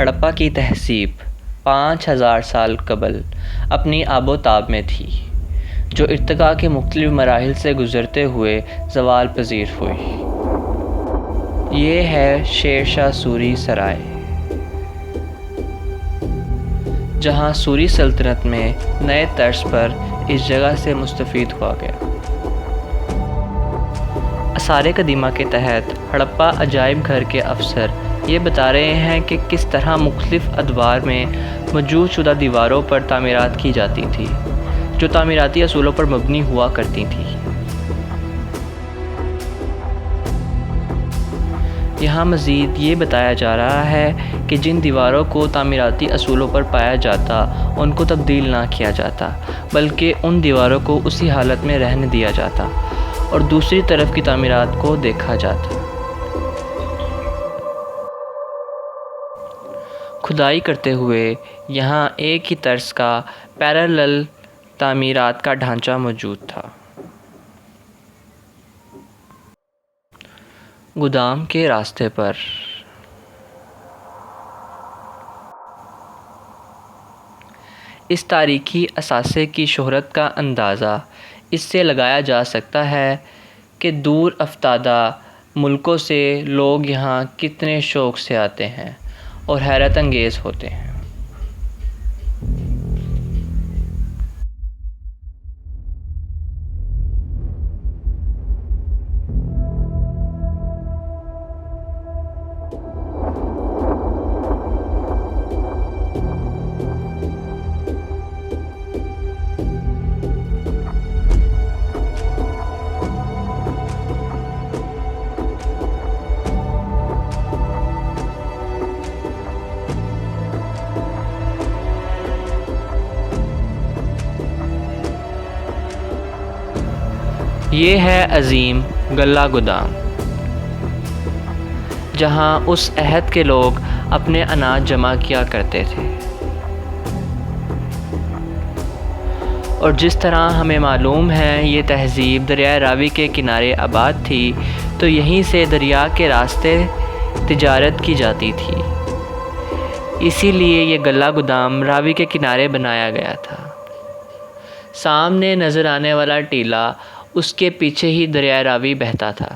ہڑپا کی تہذیب 5000 سال قبل اپنی آب و تاب میں تھی، جو ارتقاء کے مختلف مراحل سے گزرتے ہوئے زوال پذیر ہوئی۔ یہ ہے شیر شاہ سوری سرائے، جہاں سوری سلطنت میں نئے طرز پر اس جگہ سے مستفید ہوا گیا۔ آثار قدیمہ کے تحت ہڑپا عجائب گھر کے افسر یہ بتا رہے ہیں کہ کس طرح مختلف ادوار میں موجود شدہ دیواروں پر تعمیرات کی جاتی تھی، جو تعمیراتی اصولوں پر مبنی ہوا کرتی تھیں۔ یہاں مزید یہ بتایا جا رہا ہے کہ جن دیواروں کو تعمیراتی اصولوں پر پایا جاتا ان کو تبدیل نہ کیا جاتا، بلکہ ان دیواروں کو اسی حالت میں رہنے دیا جاتا اور دوسری طرف کی تعمیرات کو دیکھا جاتا۔ کھدائی کرتے ہوئے یہاں ایک ہی طرز کا پیرالل تعمیرات کا ڈھانچہ موجود تھا۔ گودام کے راستے پر اس تاریخی اثاثے کی شہرت کا اندازہ اس سے لگایا جا سکتا ہے کہ دور افتادہ ملکوں سے لوگ یہاں کتنے شوق سے آتے ہیں اور حیرت انگیز ہوتے ہیں۔ یہ ہے عظیم غلہ گودام، جہاں اس عہد کے لوگ اپنے اناج جمع کیا کرتے تھے، اور جس طرح ہمیں معلوم ہے یہ تہذیب دریائے راوی کے کنارے آباد تھی، تو یہیں سے دریا کے راستے تجارت کی جاتی تھی۔ اسی لیے یہ غلہ گودام راوی کے کنارے بنایا گیا تھا۔ سامنے نظر آنے والا ٹیلہ اس کے پیچھے ہی دریائے راوی بہتا تھا۔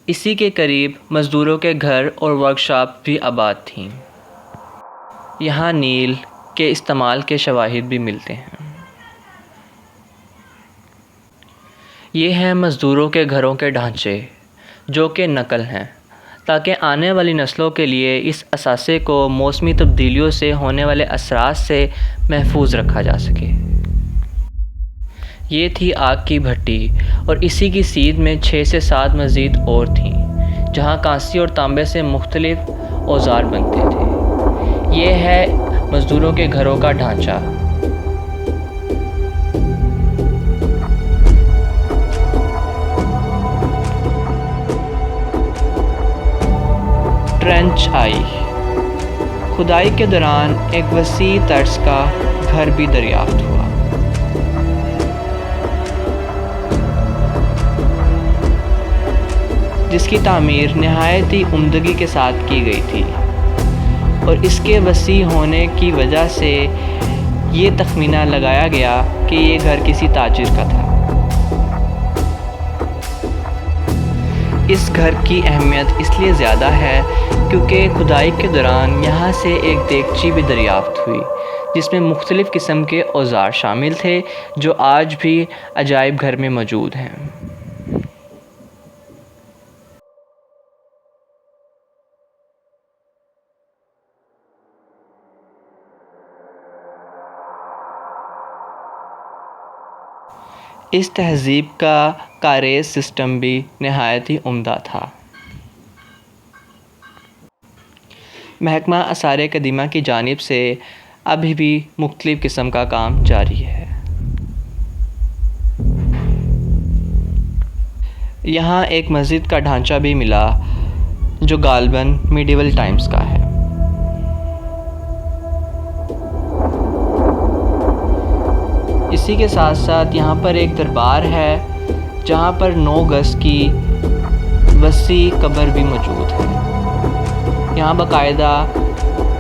اسی کے قریب مزدوروں کے گھر اور ورکشاپ بھی آباد تھیں۔ یہاں نیل کے استعمال کے شواہد بھی ملتے ہیں۔ یہ ہیں مزدوروں کے گھروں کے ڈھانچے، جو کہ نقل ہیں، تاکہ آنے والی نسلوں کے لیے اس اثاثے کو موسمی تبدیلیوں سے ہونے والے اثرات سے محفوظ رکھا جا سکے۔ یہ تھی آگ کی بھٹی، اور اسی کی سیدھ میں 6 سے 7 مزید اور تھیں، جہاں کانسی اور تانبے سے مختلف اوزار بنتے تھے۔ یہ ہے مزدوروں کے گھروں کا ڈھانچہ۔ ٹرنچ آئی، کھدائی کے دوران ایک وسیع طرز کا گھر بھی دریافت ہوا۔ جس کی تعمیر نہایت ہی عمدگی کے ساتھ کی گئی تھی، اور اس کے وسیع ہونے کی وجہ سے یہ تخمینہ لگایا گیا کہ یہ گھر کسی تاجر کا تھا۔ اس گھر کی اہمیت اس لیے زیادہ ہے کیونکہ کھدائی کے دوران یہاں سے ایک دیگچی بھی دریافت ہوئی، جس میں مختلف قسم کے اوزار شامل تھے، جو آج بھی عجائب گھر میں موجود ہیں۔ اس تہذیب کا کاریز سسٹم بھی نہایت ہی عمدہ تھا۔ محکمہ آثار قدیمہ کی جانب سے ابھی بھی مختلف قسم کا کام جاری ہے۔ یہاں ایک مسجد کا ڈھانچہ بھی ملا، جو غالباً میڈیول ٹائمز کا ہے۔ اسی کے ساتھ ساتھ یہاں پر ایک دربار ہے، جہاں پر 9 گز کی وسیع قبر بھی موجود ہے۔ یہاں باقاعدہ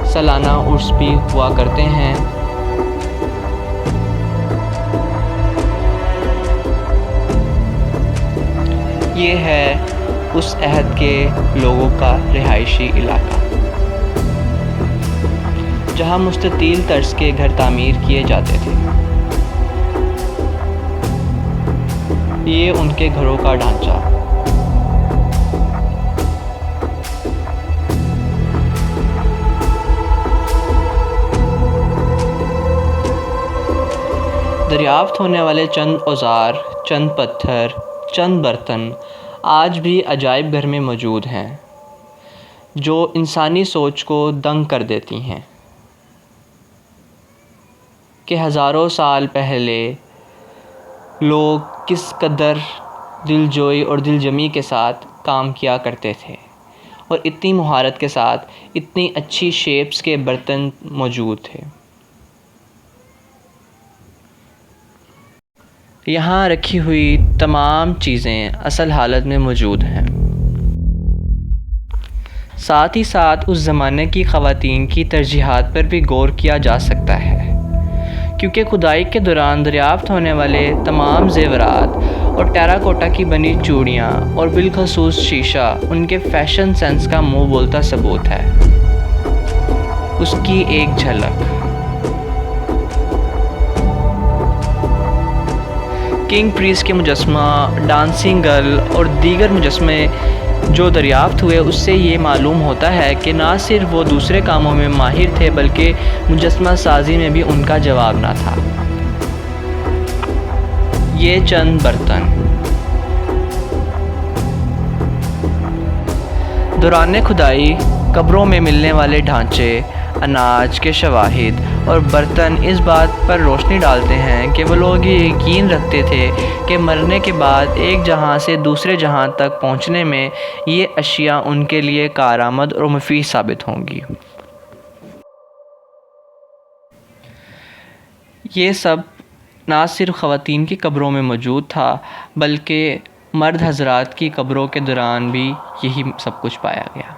سالانہ عرس بھی ہوا کرتے ہیں۔ یہ ہے اس عہد کے لوگوں کا رہائشی علاقہ جہاں مستطیل طرز کے گھر تعمیر کیے جاتے تھے۔ یہ ان کے گھروں کا ڈھانچہ۔ دریافت ہونے والے چند اوزار، چند پتھر، چند برتن آج بھی عجائب گھر میں موجود ہیں جو انسانی سوچ کو دنگ کر دیتی ہیں کہ ہزاروں سال پہلے لوگ کس قدر دلجوئی اور دل جمی کے ساتھ کام کیا کرتے تھے، اور اتنی مہارت کے ساتھ اتنی اچھی شیپس کے برتن موجود تھے۔ یہاں رکھی ہوئی تمام چیزیں اصل حالت میں موجود ہیں۔ ساتھ ہی ساتھ اس زمانے کی خواتین کی ترجیحات پر بھی غور کیا جا سکتا ہے، کیونکہ کھدائی کے دوران دریافت ہونے والے تمام زیورات اور ٹیراکوٹا کی بنی چوڑیاں اور بالخصوص شیشہ ان کے فیشن سینس کا منہ بولتا ثبوت ہے۔ اس کی ایک جھلک۔ کنگ پریس کے مجسمہ، ڈانسنگ گرل اور دیگر مجسمے جو دریافت ہوئے، اس سے یہ معلوم ہوتا ہے کہ نہ صرف وہ دوسرے کاموں میں ماہر تھے بلکہ مجسمہ سازی میں بھی ان کا جواب نہ تھا۔ یہ چند برتن۔ دوران کھدائی قبروں میں ملنے والے ڈھانچے، اناج کے شواہد اور برتن اس بات پر روشنی ڈالتے ہیں کہ وہ لوگ یہ یقین رکھتے تھے کہ مرنے کے بعد ایک جہاں سے دوسرے جہاں تک پہنچنے میں یہ اشیاء ان کے لیے کارآمد اور مفید ثابت ہوں گی۔ یہ سب نہ صرف خواتین کی قبروں میں موجود تھا بلکہ مرد حضرات کی قبروں کے دوران بھی یہی سب کچھ پایا گیا۔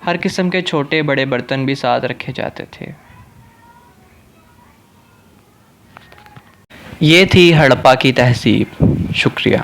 ہر قسم کے چھوٹے بڑے برتن بھی ساتھ رکھے جاتے تھے۔ یہ تھی ہڑپا کی تہذیب۔ شکریہ۔